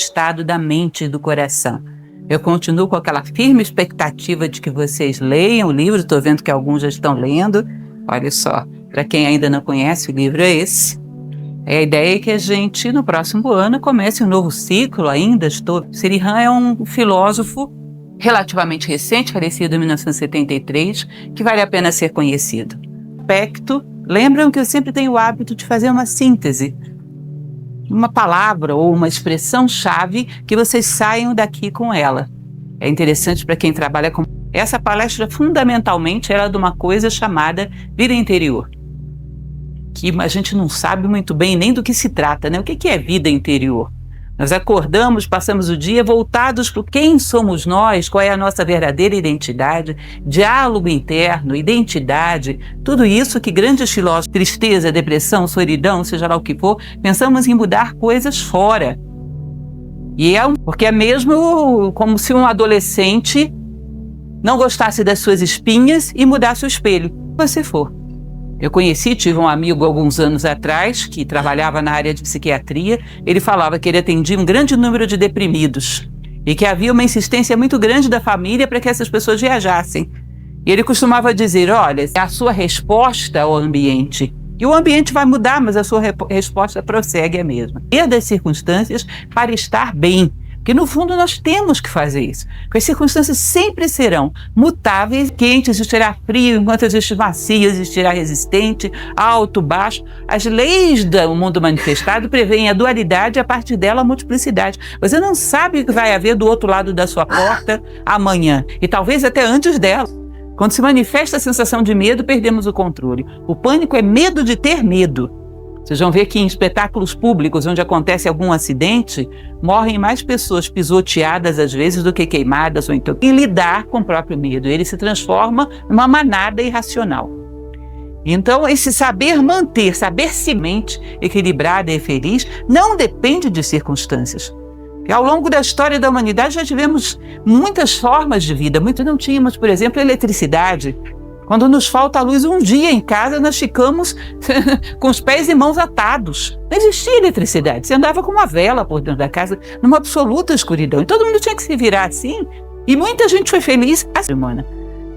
estado da mente e do coração. Eu continuo com aquela firme expectativa de que vocês leiam o livro. Estou vendo que alguns já estão lendo. Olha só, para quem ainda não conhece, o livro é esse. A ideia é que a gente, no próximo ano, comece um novo ciclo ainda. Srihan é um filósofo relativamente recente, falecido em 1973, que vale a pena ser conhecido. Aspecto, lembram que eu sempre tenho o hábito de fazer uma síntese, uma palavra ou uma expressão-chave que vocês saiam daqui com ela. É interessante para quem trabalha com... Essa palestra, fundamentalmente, ela é de uma coisa chamada vida interior, que a gente não sabe muito bem nem do que se trata, né? O que é vida interior? Nós acordamos, passamos o dia voltados para quem somos nós, qual é a nossa verdadeira identidade, diálogo interno, identidade, tudo isso que grandes filósofos, tristeza, depressão, solidão, seja lá o que for, pensamos em mudar coisas fora. E porque é mesmo como se um adolescente não gostasse das suas espinhas e mudasse o espelho, se você for. Eu tive um amigo alguns anos atrás que trabalhava na área de psiquiatria. Ele falava que ele atendia um grande número de deprimidos e que havia uma insistência muito grande da família para que essas pessoas viajassem. E ele costumava dizer, olha, a sua resposta ao ambiente, e o ambiente vai mudar, mas a sua resposta prossegue a mesma. E das circunstâncias para estar bem. Porque, no fundo, nós temos que fazer isso. Porque as circunstâncias sempre serão mutáveis, quente existirá frio, enquanto existir macio, existirá resistente, alto, baixo. As leis do mundo manifestado prevêem a dualidade e, a partir dela, a multiplicidade. Você não sabe o que vai haver do outro lado da sua porta amanhã, e talvez até antes dela. Quando se manifesta a sensação de medo, perdemos o controle. O pânico é medo de ter medo. Vocês vão ver que em espetáculos públicos, onde acontece algum acidente, morrem mais pessoas pisoteadas às vezes do que queimadas, ou então em lidar com o próprio medo. Ele se transforma numa manada irracional. Então, esse saber manter, saber se mente equilibrada e feliz, não depende de circunstâncias. E ao longo da história da humanidade já tivemos muitas formas de vida. Muito não tínhamos, por exemplo, eletricidade. Quando nos falta a luz um dia em casa, nós ficamos com os pés e mãos atados. Não existia eletricidade. Você andava com uma vela por dentro da casa, numa absoluta escuridão. E todo mundo tinha que se virar assim. E muita gente foi feliz a semana.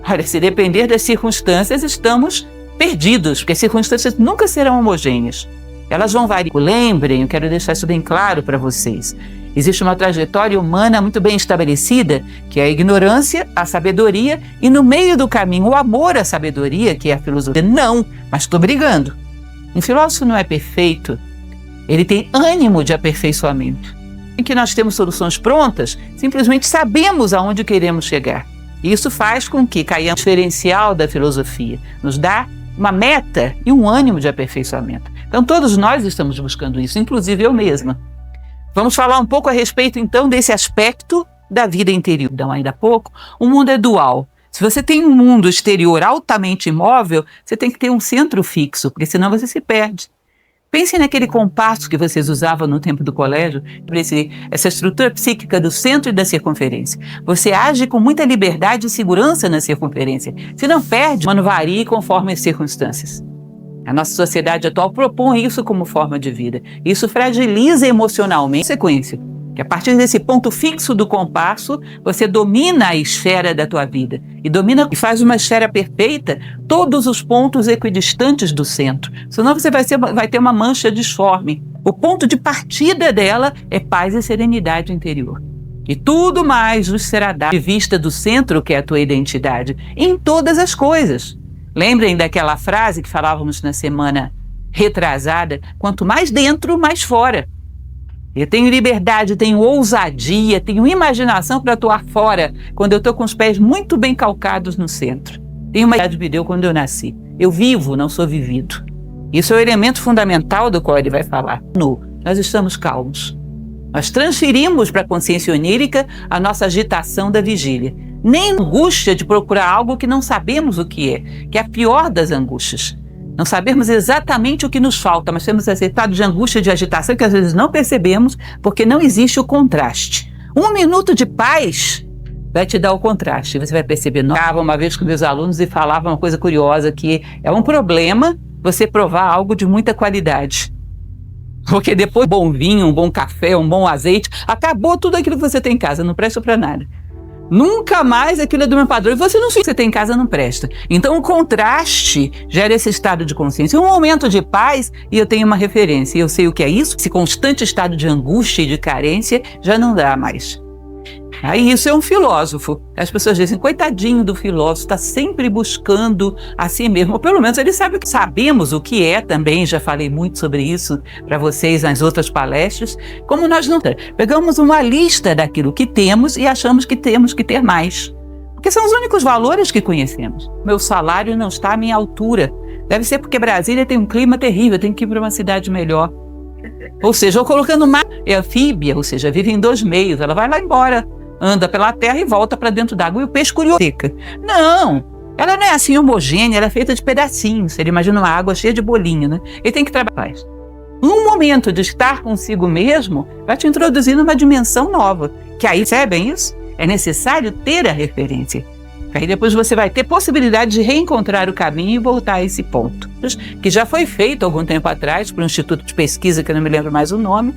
Olha, se depender das circunstâncias, estamos perdidos, porque as circunstâncias nunca serão homogêneas. Elas vão variar. Lembrem, eu quero deixar isso bem claro para vocês. Existe uma trajetória humana muito bem estabelecida, que é a ignorância, a sabedoria, e no meio do caminho o amor à sabedoria, que é a filosofia. Não, mas estou brigando. Um filósofo não é perfeito, ele tem ânimo de aperfeiçoamento. Em que nós temos soluções prontas, simplesmente sabemos aonde queremos chegar. E isso faz com que caiamos no diferencial da filosofia, nos dá uma meta e um ânimo de aperfeiçoamento. Então todos nós estamos buscando isso, inclusive eu mesma. Vamos falar um pouco a respeito, então, desse aspecto da vida interior. Então, ainda há pouco, o mundo é dual. Se você tem um mundo exterior altamente imóvel, você tem que ter um centro fixo, porque senão você se perde. Pensem naquele compasso que vocês usavam no tempo do colégio, essa estrutura psíquica do centro e da circunferência. Você age com muita liberdade e segurança na circunferência. Se não perde, mas não varia conforme as circunstâncias. A nossa sociedade atual propõe isso como forma de vida. Isso fragiliza emocionalmente a sequência. Que a partir desse ponto fixo do compasso, você domina a esfera da tua vida. E faz uma esfera perfeita todos os pontos equidistantes do centro. Senão você vai ter uma mancha disforme. O ponto de partida dela é paz e serenidade interior. E tudo mais nos será dado de vista do centro, que é a tua identidade, em todas as coisas. Lembrem daquela frase que falávamos na semana retrasada, quanto mais dentro, mais fora. Eu tenho liberdade, tenho ousadia, tenho imaginação para atuar fora, quando eu estou com os pés muito bem calcados no centro. Tenho uma idade que me deu quando eu nasci. Eu vivo, não sou vivido. Isso é o elemento fundamental do qual ele vai falar. Nós estamos calmos. Nós transferimos para a consciência onírica a nossa agitação da vigília. Nem angústia de procurar algo que não sabemos o que é a pior das angústias. Não sabemos exatamente o que nos falta, mas temos esse estado de angústia, de agitação, que às vezes não percebemos, porque não existe o contraste. 1 minuto de paz vai te dar o contraste. Você vai perceber. Eu estava uma vez com meus alunos e falava uma coisa curiosa, que é um problema você provar algo de muita qualidade. Porque depois, um bom vinho, um bom café, um bom azeite, acabou tudo aquilo que você tem em casa, não presta para nada. Nunca mais aquilo é do meu padrão. E você não sabe o que você tem em casa, não presta. Então o contraste gera esse estado de consciência. Um momento de paz e eu tenho uma referência. E eu sei o que é isso. Esse constante estado de angústia e de carência já não dá mais. Aí isso é um filósofo. As pessoas dizem, coitadinho do filósofo, está sempre buscando a si mesmo. Ou pelo menos ele sabe o que sabemos o que é também. Já falei muito sobre isso para vocês nas outras palestras. Como nós não pegamos uma lista daquilo que temos e achamos que temos que ter mais. Porque são os únicos valores que conhecemos. Meu salário não está à minha altura. Deve ser porque Brasília tem um clima terrível, eu tenho que ir para uma cidade melhor. Ou seja, eu colocando uma anfíbia, ou seja, vive em 2 meios, ela vai lá embora. Anda pela terra e volta para dentro d'água. E o peixe curioso seca. Não, ela não é assim homogênea, ela é feita de pedacinhos. Você imagina uma água cheia de bolinho, né? Ele tem que trabalhar. Um momento de estar consigo mesmo vai te introduzir numa dimensão nova. Que aí, percebem isso? É necessário ter a referência. Aí depois você vai ter possibilidade de reencontrar o caminho e voltar a esse ponto. Que já foi feito algum tempo atrás por um instituto de pesquisa, que eu não me lembro mais o nome,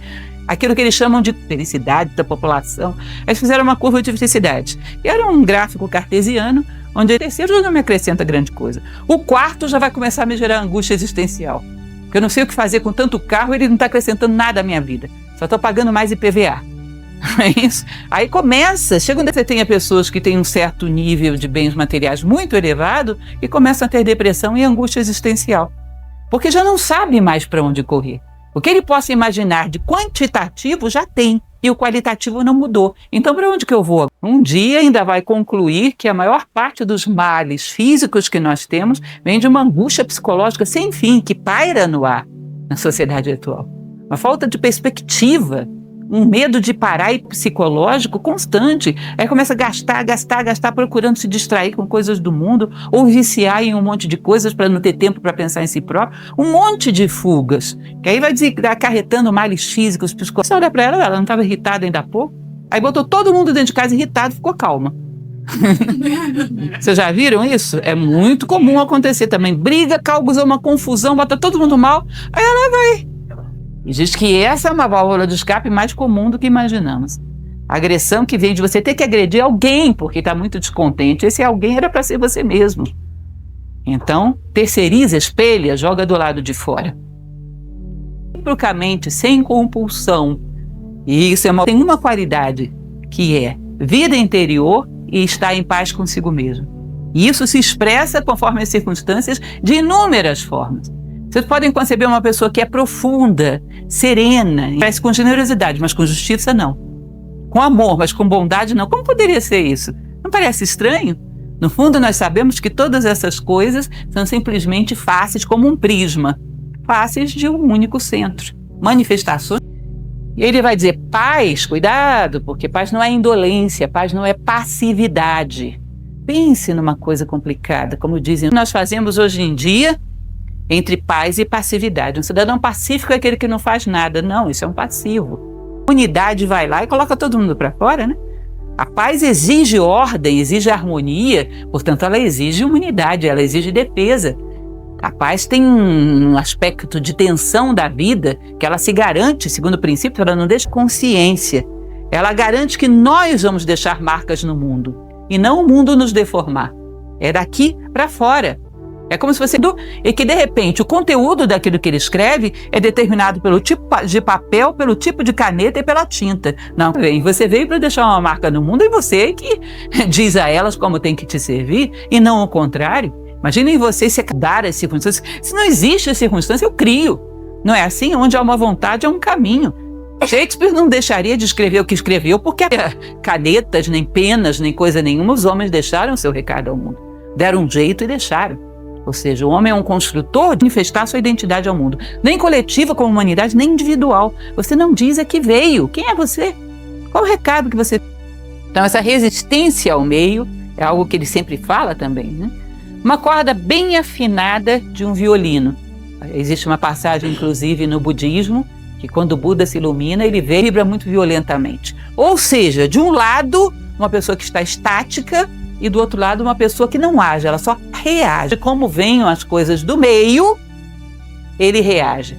aquilo que eles chamam de felicidade da população. Eles fizeram uma curva de felicidade. E era um gráfico cartesiano, onde o terceiro já não me acrescenta grande coisa. O quarto já vai começar a me gerar angústia existencial. Porque eu não sei o que fazer com tanto carro, ele não está acrescentando nada à minha vida. Só estou pagando mais IPVA. É isso. Aí começa, chega onde você tenha pessoas que têm um certo nível de bens materiais muito elevado e começam a ter depressão e angústia existencial. Porque já não sabe mais para onde correr. O que ele possa imaginar de quantitativo já tem, e o qualitativo não mudou. Então, para onde que eu vou? Um dia ainda vai concluir que a maior parte dos males físicos que nós temos vem de uma angústia psicológica sem fim, que paira no ar na sociedade atual. Uma falta de perspectiva, um medo de parar e psicológico constante. Aí começa a gastar, procurando se distrair com coisas do mundo ou viciar em um monte de coisas para não ter tempo para pensar em si próprio. Um monte de fugas, que aí vai acarretando males físicos, psicológicos. Você olha para ela não estava irritada ainda há pouco? Aí botou todo mundo dentro de casa irritado e ficou calma. Vocês já viram isso? É muito comum acontecer também. Briga, causa uma confusão, bota todo mundo mal, aí ela vai. E diz que essa é uma válvula de escape mais comum do que imaginamos. A agressão que vem de você ter que agredir alguém porque está muito descontente. Esse alguém era para ser você mesmo. Então, terceiriza, espelha, joga do lado de fora. Reciprocamente, sem compulsão. E isso tem uma qualidade, que é vida interior e estar em paz consigo mesmo. E isso se expressa, conforme as circunstâncias, de inúmeras formas. Vocês podem conceber uma pessoa que é profunda, serena, parece com generosidade, mas com justiça não. Com amor, mas com bondade não. Como poderia ser isso? Não parece estranho? No fundo, nós sabemos que todas essas coisas são simplesmente faces como um prisma. Faces de um único centro. Manifestações. E ele vai dizer, paz, cuidado, porque paz não é indolência, paz não é passividade. Pense numa coisa complicada, como dizem, nós fazemos hoje em dia entre paz e passividade. Um cidadão pacífico é aquele que não faz nada. Não, isso é um passivo. A unidade vai lá e coloca todo mundo para fora, né? A paz exige ordem, exige harmonia, portanto ela exige unidade, ela exige defesa. A paz tem um aspecto de tensão da vida que ela se garante, segundo o princípio, ela não deixa consciência. Ela garante que nós vamos deixar marcas no mundo e não o mundo nos deformar. É daqui para fora. É como se você... E que, de repente, o conteúdo daquilo que ele escreve é determinado pelo tipo de papel, pelo tipo de caneta e pela tinta. Não, você veio para deixar uma marca no mundo e você que diz a elas como tem que te servir e não o contrário. Imaginem vocês se dar as circunstâncias. Se não existe a circunstância, eu crio. Não é assim? Onde há uma vontade, há um caminho. Shakespeare não deixaria de escrever o que escreveu porque canetas, nem penas, nem coisa nenhuma, os homens deixaram seu recado ao mundo. Deram um jeito e deixaram. Ou seja, o homem é um construtor de manifestar sua identidade ao mundo. Nem coletiva como humanidade, nem individual. Você não diz a que veio. Quem é você? Qual o recado que você... Então, essa resistência ao meio é algo que ele sempre fala também, né? Uma corda bem afinada de um violino. Existe uma passagem, inclusive, no budismo, que quando o Buda se ilumina, ele vibra muito violentamente. Ou seja, de um lado, uma pessoa que está estática, e do outro lado uma pessoa que não age, ela só reage. Como venham as coisas do meio, ele reage.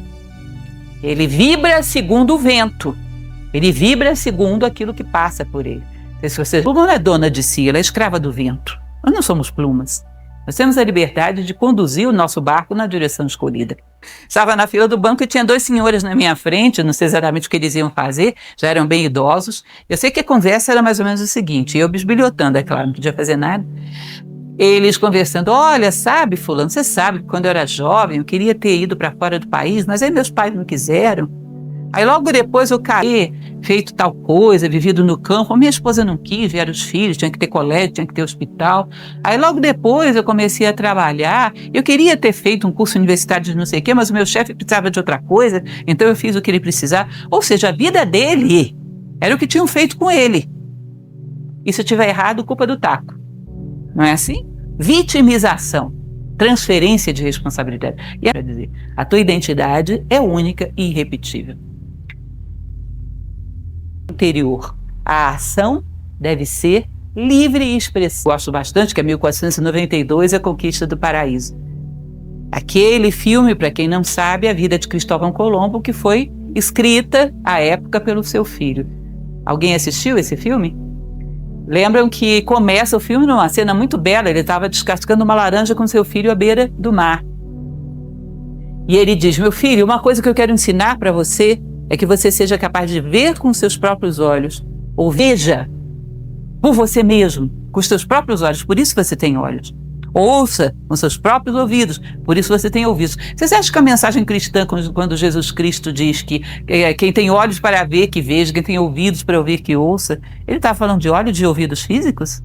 Ele vibra segundo o vento. Ele vibra segundo aquilo que passa por ele. Se você, a pluma não é dona de si, ela é escrava do vento. Nós não somos plumas. Nós temos a liberdade de conduzir o nosso barco na direção escolhida. Estava na fila do banco e tinha 2 senhores na minha frente, não sei exatamente o que eles iam fazer, já eram bem idosos. Eu sei que a conversa era mais ou menos o seguinte, eu bisbilhotando, é claro, não podia fazer nada. Eles conversando, olha, sabe, fulano, você sabe que quando eu era jovem eu queria ter ido para fora do país, mas aí meus pais não quiseram. Aí logo depois eu caí, feito tal coisa, vivido no campo, minha esposa não quis, vieram os filhos, tinha que ter colégio, tinha que ter hospital. Aí logo depois eu comecei a trabalhar, eu queria ter feito um curso universitário de não sei o quê, mas o meu chefe precisava de outra coisa, então eu fiz o que ele precisava. Ou seja, a vida dele era o que tinham feito com ele. E se eu estiver errado, culpa do taco. Não é assim? Vitimização, transferência de responsabilidade. E é dizer, a tua identidade é única e irrepetível. Interior, a ação deve ser livre e expressiva. Gosto bastante, que é 1492, A Conquista do Paraíso. Aquele filme, para quem não sabe, A Vida de Cristóvão Colombo, que foi escrita à época pelo seu filho. Alguém assistiu esse filme? Lembram que começa o filme numa cena muito bela, ele estava descascando uma laranja com seu filho à beira do mar. E ele diz, meu filho, uma coisa que eu quero ensinar para você é que você seja capaz de ver com seus próprios olhos, ou veja por você mesmo, com os seus próprios olhos, por isso você tem olhos. Ouça com seus próprios ouvidos, por isso você tem ouvidos. Vocês acham que a mensagem cristã, quando Jesus Cristo diz que quem tem olhos para ver, que veja, quem tem ouvidos para ouvir, que ouça, ele está falando de olhos e de ouvidos físicos?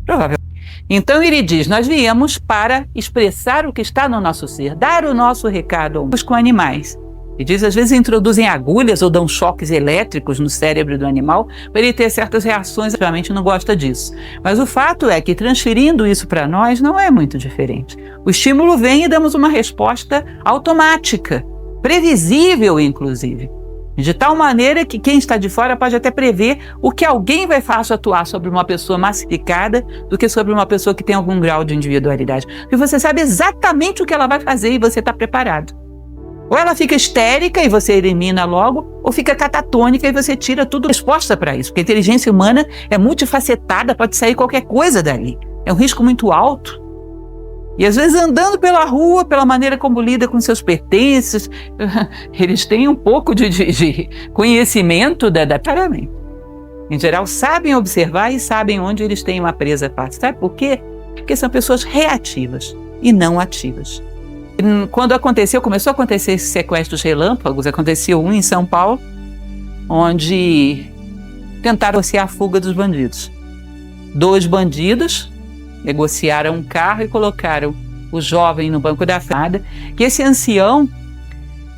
Provavelmente. Então ele diz, nós viemos para expressar o que está no nosso ser, dar o nosso recado com animais. E diz, às vezes introduzem agulhas ou dão choques elétricos no cérebro do animal para ele ter certas reações, realmente não gosta disso. Mas o fato é que transferindo isso para nós não é muito diferente. O estímulo vem e damos uma resposta automática, previsível inclusive. De tal maneira que quem está de fora pode até prever o que alguém vai fazer atuar sobre uma pessoa massificada do que sobre uma pessoa que tem algum grau de individualidade. Porque você sabe exatamente o que ela vai fazer e você está preparado. Ou ela fica histérica e você elimina logo, ou fica catatônica e você tira tudo resposta para isso. Porque a inteligência humana é multifacetada, pode sair qualquer coisa dali. É um risco muito alto. E às vezes andando pela rua, pela maneira como lida com seus pertences, eles têm um pouco de conhecimento da paramento. Em geral, sabem observar e sabem onde eles têm uma presa fácil. Sabe por quê? Porque são pessoas reativas e não ativas. Quando começou a acontecer esses sequestros relâmpagos, aconteceu um em São Paulo, onde tentaram negociar a fuga dos bandidos. 2 bandidos negociaram um carro e colocaram o jovem no banco da frente, que esse ancião,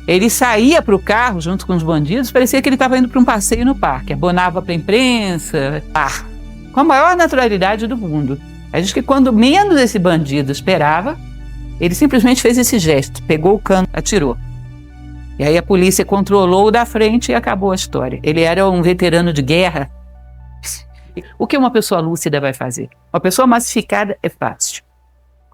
ele saía para o carro junto com os bandidos, parecia que ele estava indo para um passeio no parque, abonava para a imprensa, com a maior naturalidade do mundo. A gente que quando menos esse bandido esperava, ele simplesmente fez esse gesto, pegou o cano, atirou. E aí a polícia controlou o da frente e acabou a história. Ele era um veterano de guerra. O que uma pessoa lúcida vai fazer? Uma pessoa massificada é fácil.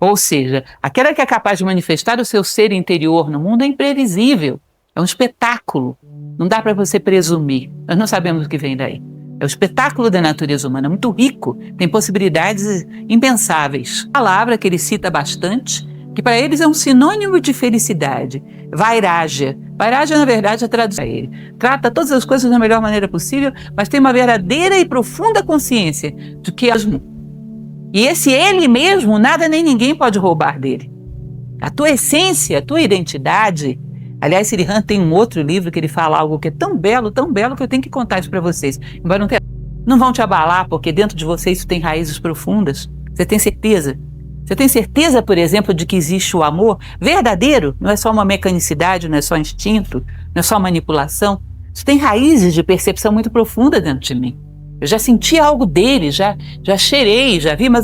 Ou seja, aquela que é capaz de manifestar o seu ser interior no mundo é imprevisível. É um espetáculo. Não dá para você presumir. Nós não sabemos o que vem daí. É o espetáculo da natureza humana, muito rico. Tem possibilidades impensáveis. A palavra que ele cita bastante, que para eles é um sinônimo de felicidade, vairagya. Vairagya, na verdade, é tradução para ele. Trata todas as coisas da melhor maneira possível, mas tem uma verdadeira e profunda consciência de que e esse ele mesmo, nada nem ninguém pode roubar dele. A tua essência, a tua identidade. Aliás, Sirihan tem um outro livro que ele fala algo que é tão belo que eu tenho que contar isso para vocês. Embora não vão te abalar, porque dentro de você isso tem raízes profundas. Você tem certeza? Você tem certeza, por exemplo, de que existe o amor verdadeiro? Não é só uma mecanicidade, não é só instinto, não é só manipulação. Isso tem raízes de percepção muito profunda dentro de mim. Eu já senti algo dele, já cheirei, já vi, mas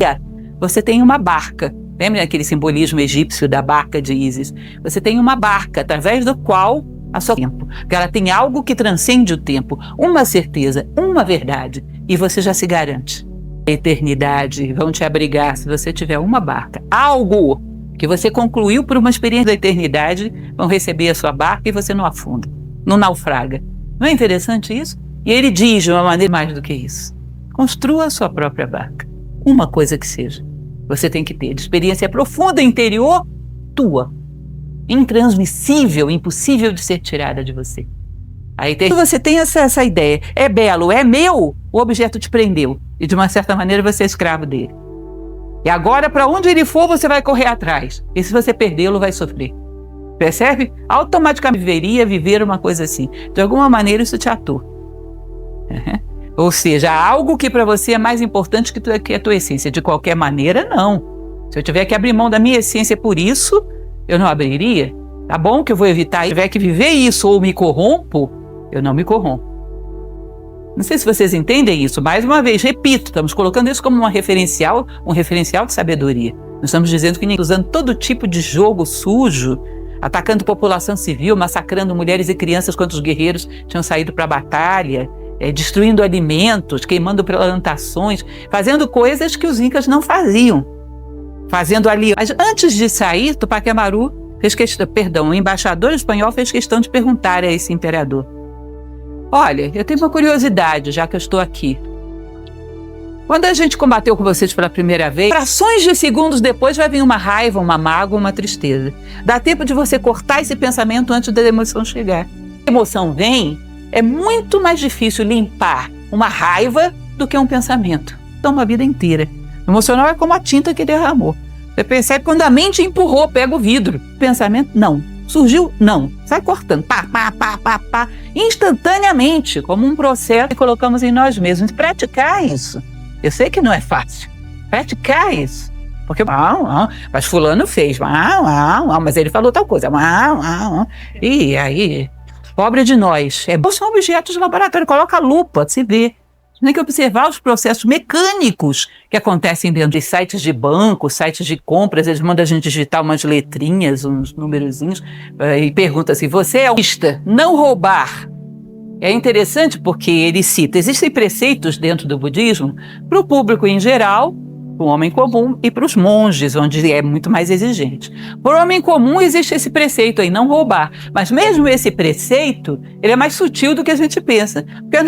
você tem uma barca. Lembra daquele simbolismo egípcio da barca de Ísis? Você tem uma barca através do qual a sua tempo. Porque ela tem algo que transcende o tempo, uma certeza, uma verdade, e você já se garante. A eternidade vão te abrigar se você tiver uma barca. Algo que você concluiu por uma experiência da eternidade, vão receber a sua barca e você não afunda, não naufraga. Não é interessante isso? E ele diz de uma maneira mais do que isso. Construa a sua própria barca. Uma coisa que seja. Você tem que ter de experiência profunda interior tua. Intransmissível, impossível de ser tirada de você. Aí você tem essa ideia. É belo, é meu, o objeto te prendeu. E de uma certa maneira você é escravo dele. E agora, para onde ele for, você vai correr atrás. E se você perdê-lo, vai sofrer. Percebe? Automaticamente deveria viver uma coisa assim. De alguma maneira isso te atua. Ou seja, algo que para você é mais importante que a tua essência. De qualquer maneira, não. Se eu tiver que abrir mão da minha essência por isso, eu não abriria. Tá bom que eu vou evitar. Se eu tiver que viver isso ou me corrompo, eu não me corrompo. Não sei se vocês entendem isso. Mais uma vez, repito, estamos colocando isso como um referencial de sabedoria. Nós estamos dizendo que usando todo tipo de jogo sujo, atacando população civil, massacrando mulheres e crianças quando os guerreiros tinham saído para a batalha, destruindo alimentos, queimando plantações, fazendo coisas que os incas não faziam. Fazendo ali. Mas antes de sair, Tupac Amaru o embaixador espanhol fez questão de perguntar a esse imperador: olha, eu tenho uma curiosidade, já que eu estou aqui. Quando a gente combateu com vocês pela primeira vez, frações de segundos depois vai vir uma raiva, uma mágoa, uma tristeza. Dá tempo de você cortar esse pensamento antes da emoção chegar. A emoção vem, é muito mais difícil limpar uma raiva do que um pensamento. Então, uma vida inteira. O emocional é como a tinta que derramou. Você percebe quando a mente empurrou, pega o vidro. Pensamento, não. Surgiu, não. Sai cortando, pá, pá, pá, pá, pá. Instantaneamente, como um processo que colocamos em nós mesmos. Praticar isso. Eu sei que não é fácil. Praticar isso. Porque, mas fulano fez, mas ele falou tal coisa. E aí, pobre de nós. São objetos de laboratório, coloca a lupa, se vê. Tem que observar os processos mecânicos que acontecem dentro de sites de banco, sites de compras. Eles mandam a gente digitar umas letrinhas, uns numerozinhos, e pergunta assim: você é autista? Não roubar. É interessante porque ele cita, existem preceitos dentro do budismo para o público em geral, para o homem comum, e para os monges, onde é muito mais exigente. Para o homem comum existe esse preceito aí, não roubar. Mas mesmo esse preceito, ele é mais sutil do que a gente pensa. Porque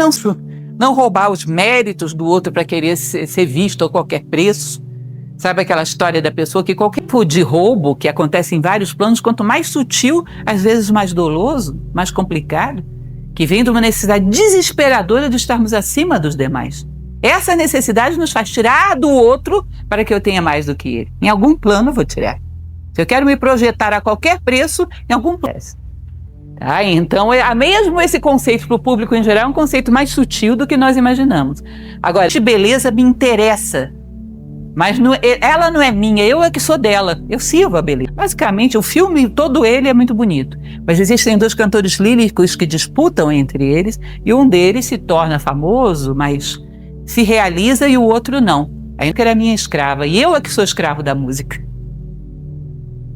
não roubar os méritos do outro para querer ser visto a qualquer preço. Sabe aquela história da pessoa que qualquer tipo de roubo que acontece em vários planos, quanto mais sutil, às vezes mais doloso, mais complicado, que vem de uma necessidade desesperadora de estarmos acima dos demais. Essa necessidade nos faz tirar do outro para que eu tenha mais do que ele. Em algum plano eu vou tirar. Se eu quero me projetar a qualquer preço, em algum plano. Tá? Então, mesmo esse conceito para o público em geral é um conceito mais sutil do que nós imaginamos. Agora, a beleza me interessa, mas ela não é minha, eu é que sou dela, eu sirvo a beleza. Basicamente, o filme, todo ele é muito bonito, mas existem dois cantores líricos que disputam entre eles, e um deles se torna famoso, mas se realiza, e o outro não. A música era minha escrava, e eu é que sou escravo da música.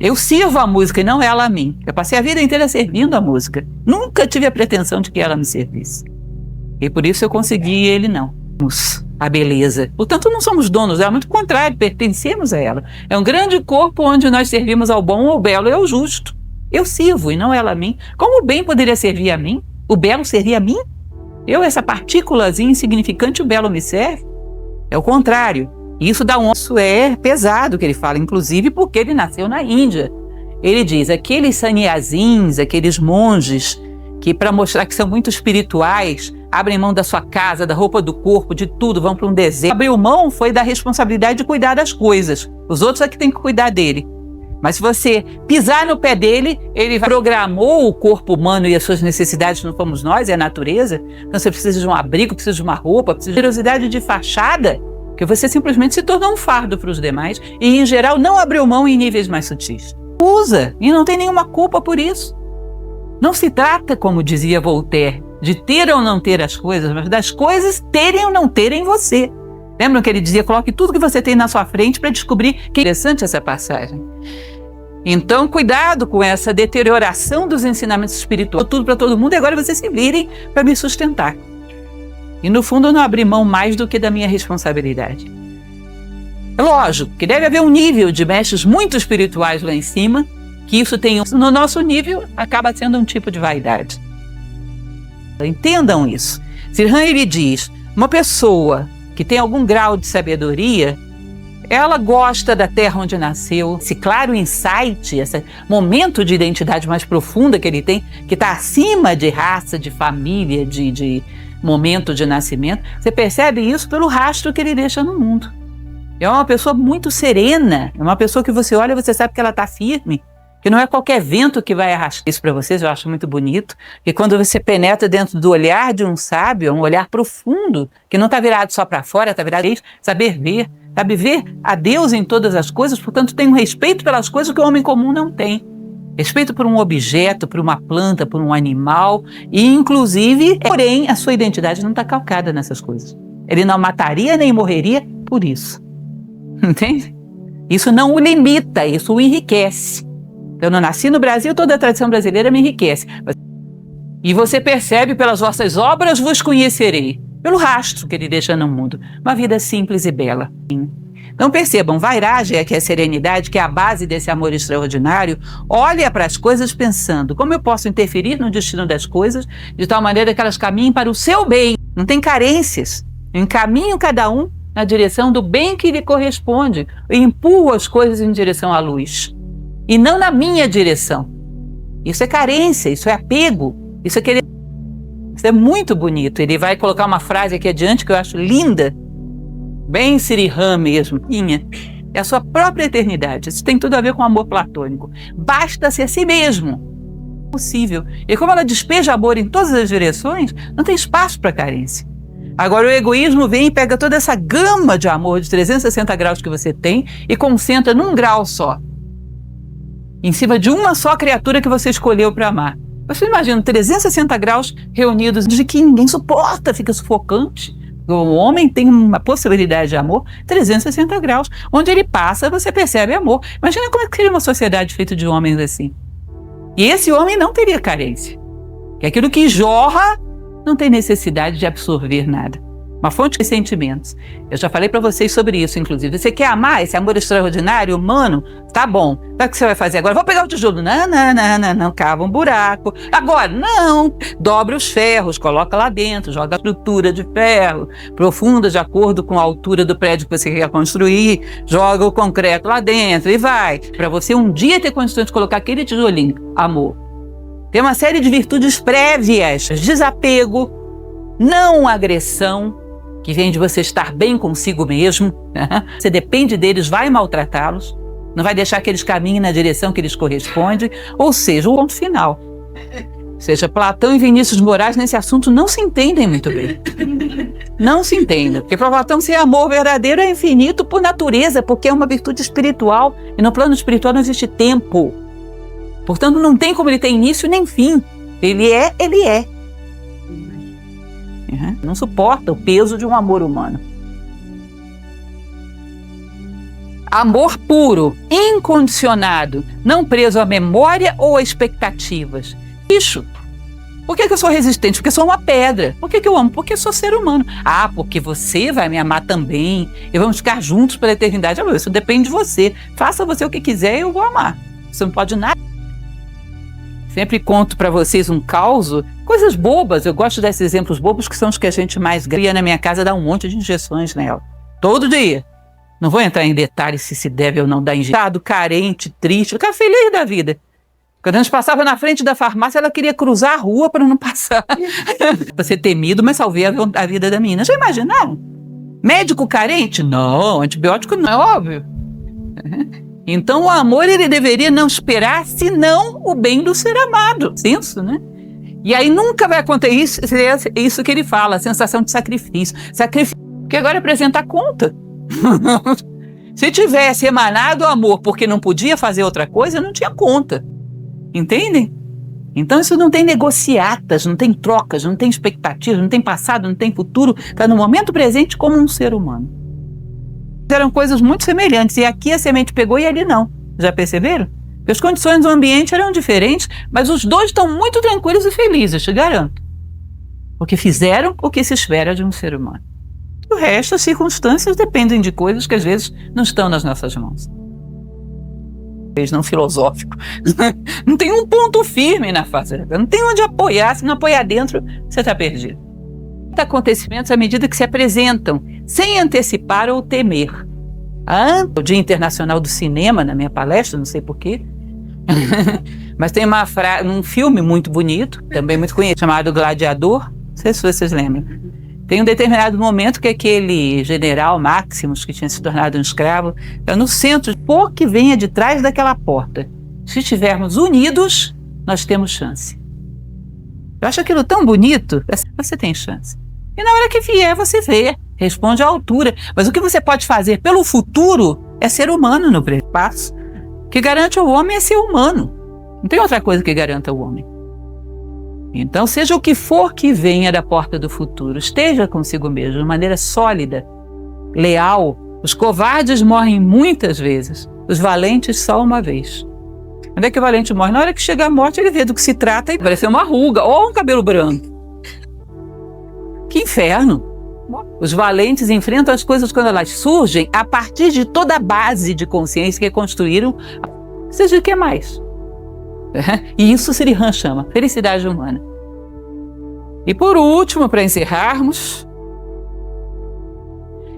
Eu sirvo a música e não ela a mim. Eu passei a vida inteira servindo a música. Nunca tive a pretensão de que ela me servisse. E por isso eu consegui e ele não. A beleza. Portanto, não somos donos dela, muito contrário, pertencemos a ela. É um grande corpo onde nós servimos ao bom, ao belo e ao justo. Eu sirvo e não ela a mim. Como o bem poderia servir a mim? O belo servia a mim? Eu, essa partículazinha insignificante, o belo me serve? É o contrário. Isso isso é pesado que ele fala, inclusive porque ele nasceu na Índia. Ele diz, aqueles sannyasins, aqueles monges, que para mostrar que são muito espirituais, abrem mão da sua casa, da roupa do corpo, de tudo, vão para um deserto. Abriu mão foi da responsabilidade de cuidar das coisas. Os outros é que tem que cuidar dele. Mas se você pisar no pé dele, ele programou o corpo humano e as suas necessidades, não fomos nós, é a natureza. Então você precisa de um abrigo, precisa de uma roupa, precisa de generosidade de fachada, que você simplesmente se tornou um fardo para os demais e, em geral, não abriu mão em níveis mais sutis. Usa e não tem nenhuma culpa por isso. Não se trata, como dizia Voltaire, de ter ou não ter as coisas, mas das coisas terem ou não terem você. Lembram que ele dizia, coloque tudo que você tem na sua frente para descobrir que é interessante essa passagem. Então, cuidado com essa deterioração dos ensinamentos espirituais. Tudo para todo mundo e agora vocês se virem para me sustentar. E no fundo eu não abri mão mais do que da minha responsabilidade. É lógico que deve haver um nível de mestres muito espirituais lá em cima, que isso tem, no nosso nível, acaba sendo um tipo de vaidade. Entendam isso. Sirhan, ele diz, uma pessoa que tem algum grau de sabedoria, ela gosta da terra onde nasceu, esse claro insight, esse momento de identidade mais profunda que ele tem, que está acima de raça, de família, de momento de nascimento. Você percebe isso pelo rastro que ele deixa no mundo. É uma pessoa muito serena, é uma pessoa que você olha e você sabe que ela está firme, que não é qualquer vento que vai arrastar isso para vocês. Eu acho muito bonito, que quando você penetra dentro do olhar de um sábio, é um olhar profundo, que não está virado só para fora, está virado para saber ver, sabe ver a Deus em todas as coisas, portanto tem um respeito pelas coisas que o homem comum não tem. Respeito por um objeto, por uma planta, por um animal, e inclusive, porém, a sua identidade não está calcada nessas coisas. Ele não mataria nem morreria por isso. Entende? Isso não o limita, isso o enriquece. Eu não nasci no Brasil, toda a tradição brasileira me enriquece. E você percebe, pelas vossas obras vos conhecerei, pelo rastro que ele deixa no mundo. Uma vida simples e bela. Então percebam, Vairagya, que é a serenidade, que é a base desse amor extraordinário, olha para as coisas pensando como eu posso interferir no destino das coisas de tal maneira que elas caminhem para o seu bem. Não tem carências. Eu encaminho cada um na direção do bem que lhe corresponde. Eu empurro as coisas em direção à luz. E não na minha direção. Isso é carência, isso é apego, isso é muito bonito. Ele vai colocar uma frase aqui adiante que eu acho linda, bem Sirhan mesmo. É a sua própria eternidade. Isso tem tudo a ver com o amor platônico. Basta-se a si mesmo. Possível. E como ela despeja amor em todas as direções, não tem espaço para carência. Agora o egoísmo vem e pega toda essa gama de amor de 360 graus que você tem e concentra num grau só, em cima de uma só criatura que você escolheu para amar. Você imagina 360 graus reunidos de que ninguém suporta, fica sufocante. O homem tem uma possibilidade de amor 360 graus. Onde ele passa, você percebe amor. Imagina como é que seria uma sociedade feita de homens assim. E esse homem não teria carência. Que aquilo que jorra não tem necessidade de absorver nada. Uma fonte de sentimentos. Eu já falei para vocês sobre isso, inclusive. Você quer amar esse amor extraordinário, humano? Tá bom. Sabe o que você vai fazer agora? Vou pegar o tijolo. Não. Cava um buraco. Agora, não. Dobra os ferros, coloca lá dentro, joga a estrutura de ferro profunda de acordo com a altura do prédio que você quer construir, joga o concreto lá dentro e vai. Para você um dia ter condições de colocar aquele tijolinho. Amor. Tem uma série de virtudes prévias. Desapego, não agressão, que vem de você estar bem consigo mesmo. Você depende deles, vai maltratá-los, não vai deixar que eles caminhem na direção que lhes corresponde, ou seja, o ponto final. Ou seja, Platão e Vinícius de Moraes nesse assunto não se entendem muito bem. Não se entendem, porque para Platão ser amor verdadeiro é infinito por natureza, porque é uma virtude espiritual, e no plano espiritual não existe tempo. Portanto, não tem como ele ter início nem fim. Ele é. Não suporta o peso de um amor humano. Amor puro, incondicionado, não preso à memória ou a expectativas. Bicho, por que eu sou resistente? Porque eu sou uma pedra. Por que eu amo? Porque eu sou ser humano. Ah, porque você vai me amar também e vamos ficar juntos pela eternidade. Isso depende de você. Faça você o que quiser e eu vou amar. Você não pode nada. Sempre conto para vocês um causo, coisas bobas. Eu gosto desses exemplos bobos que são os que a gente mais ganha. Na minha casa dá um monte de injeções nela. Todo dia. Não vou entrar em detalhes se deve ou não dar injeção. Carente, triste, ficar feliz da vida. Quando a gente passava na frente da farmácia, ela queria cruzar a rua para não passar. Para ser temido, mas salvei a vida da menina. Já imaginaram? Médico carente? Não, antibiótico não, é óbvio. Então o amor ele deveria não esperar senão o bem do ser amado. Senso, né? E aí nunca vai acontecer isso que ele fala, a sensação de sacrifício. Porque agora é apresentar conta. Se tivesse emanado amor porque não podia fazer outra coisa, não tinha conta. Entendem? Então isso não tem negociatas, não tem trocas, não tem expectativas, não tem passado, não tem futuro. Está no momento presente como um ser humano. Eram coisas muito semelhantes, e aqui a semente pegou e ali não. Já perceberam? Porque as condições do ambiente eram diferentes, mas os dois estão muito tranquilos e felizes, te garanto. Porque fizeram o que se espera de um ser humano. O resto, as circunstâncias dependem de coisas que às vezes não estão nas nossas mãos. Não filosófico. Não tem um ponto firme na face da terra. Não tem onde apoiar. Se não apoiar dentro, você está perdido. Acontecimentos à medida que se apresentam, sem antecipar ou temer. O Dia Internacional do Cinema, na minha palestra, não sei porquê, mas tem um filme muito bonito, também muito conhecido, chamado Gladiador. Não sei se vocês lembram. Tem um determinado momento que aquele general Maximus, que tinha se tornado um escravo, está no centro, por que venha de trás daquela porta. Se estivermos unidos, nós temos chance. Eu acho aquilo tão bonito, você tem chance. E na hora que vier, você vê, responde à altura. Mas o que você pode fazer pelo futuro é ser humano no primeiro passo. O que garante ao homem é ser humano. Não tem outra coisa que garanta o homem. Então, seja o que for que venha da porta do futuro, esteja consigo mesmo de maneira sólida, leal. Os covardes morrem muitas vezes, os valentes só uma vez. Onde é que o valente morre? Na hora que chega a morte, ele vê do que se trata e parece uma ruga ou um cabelo branco. Que inferno! Os valentes enfrentam as coisas quando elas surgem a partir de toda a base de consciência que construíram, seja o que mais. E isso Srihan chama felicidade humana. E por último, para encerrarmos,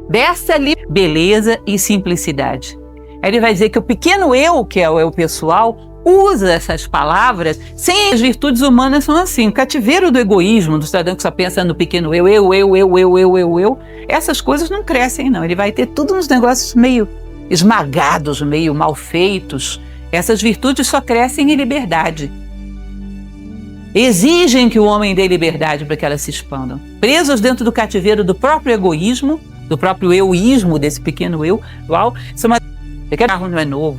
dessa beleza e simplicidade. Aí ele vai dizer que o pequeno eu, que é o eu pessoal, usa essas palavras sem as virtudes humanas são assim. O cativeiro do egoísmo, do cidadão que só pensa no pequeno eu. Essas coisas não crescem, não. Ele vai ter tudo uns negócios meio esmagados, meio mal feitos. Essas virtudes só crescem em liberdade. Exigem que o homem dê liberdade para que elas se expandam. Presos dentro do cativeiro do próprio egoísmo, do próprio euísmo, desse pequeno eu, esse carro não é novo.